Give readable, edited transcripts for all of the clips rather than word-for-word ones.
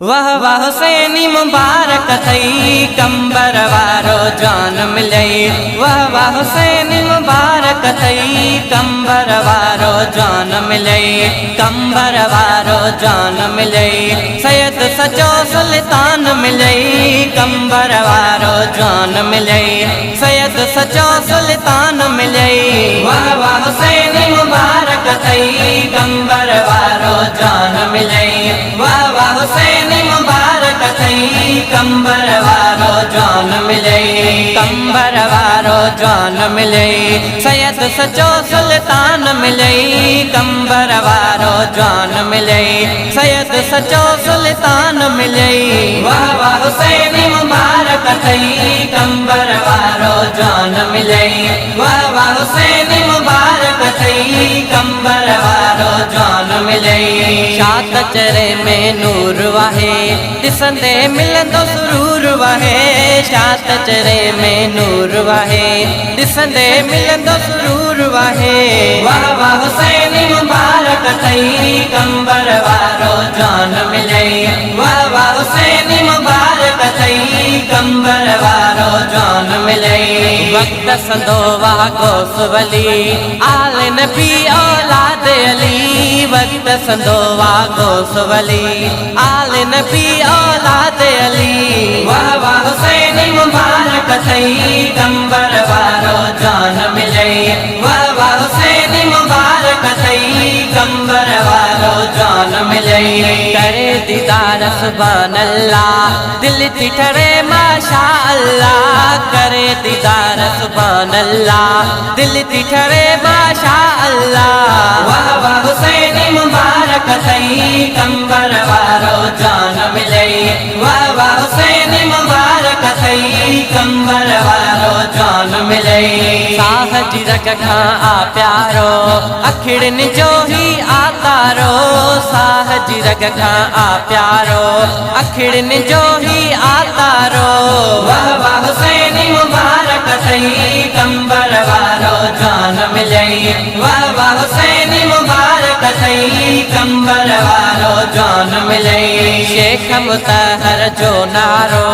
वाह वाह हुसैनी मुबारक थई कंबर वारो जान मिलई। वाह वाह हुसैनी मुबारक थई कंबर वारो जान मिलई। कंबर वारो जान मिलई। सैयद सचो सुल्तान मिलई। कंबर वारो जान मिलई। सैयद सचो सुल्तान मिलई। वाह वाह हुसैनी मुबारक थई कंबर वारो जान मिलई। वाह वाह हुसैनी मुबारक थई कंबर वारो जान मिलई। कंबर वारो जान मिलई। सैयद सचो सुल्तान मिलई। कंबर वारो जान मिलई। सैयद सचो सुल्तान मिलई। वाह वाह हुसैनी मुबारक थई कंबर वारो जान मिलई। वाह वाह हुसैनी मुबारक थई कंबर वारो जान मिलई। शात चरे में नूर वाहे दिसंदे मिलंदो सुरूर वाहे। शात चरे में नूर वाहे दिसंदे मिलंदो सुरूर वाहे। वाह वाह हुसैनी मुबारक थई कंबर वारो जान मिलई। वाह वाह हुसैनी मुबारक थई कंबर वारो जान मिलई। वक्त संदो वाह गोस वली आल नबी औलाद अली। वक्त संदो वाह गोस वली आल नबी औलाद अली। वाह वाह हुसैनी मुबारक थई कंबर वारो जान मिलई। वाह वाह हुसैनी मुबारक थई कंबर वारो जान मिलई। करे दीदार सुभान अल्लाह दिल ठरे माशा अल्लाह। करे दीदार सुभान अल्लाह दिल ठरे माशा अल्लाह। वाह वाह हुसैनी मुबारक थई कंबर वारो जान मिलई। वाह वाह हुसैनी मुबारक थई कंबर वारो जान मिलई। साह जी रग खां आ प्यारो अखिड़न जो ही आतारो। साह जी रग खां आ प्यारो अखिड़न जो ही आतारो। वाह वाह हुसैनी मुबारक थई कंबर वारो जान मिलई। वाह वाह हुसैनी मुबारक थई कंबर वारो जान मिलई। शेख मुतहर जो नारो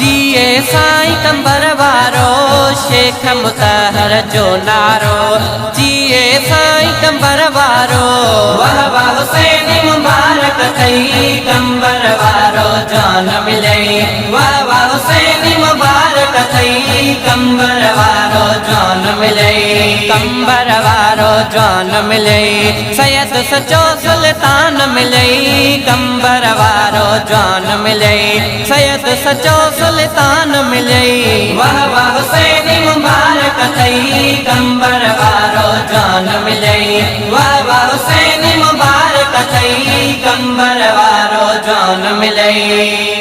जिए साईं कंबर वारो। शेख मुतहर जो नारो जिए साईं कंबर वारो। वाह वाह हुसैनी मुबारक थई कंबर वारो जान मिलई। वाह वाह हुसैनी मुबारक थई कंबर वारो जान मिलई। कंबर वारो जान मिलई। सैयद सचो सुल्तान मिलई। कंबर वारो जान मिलई। सैयद सचो सुल्तान मिलई। वाह वाह हुसैनी मुबारक थई कंबर वारो जान मिलई। वाह वाह हुसैनी मुबारक थई कंबर वारो जान मिलई।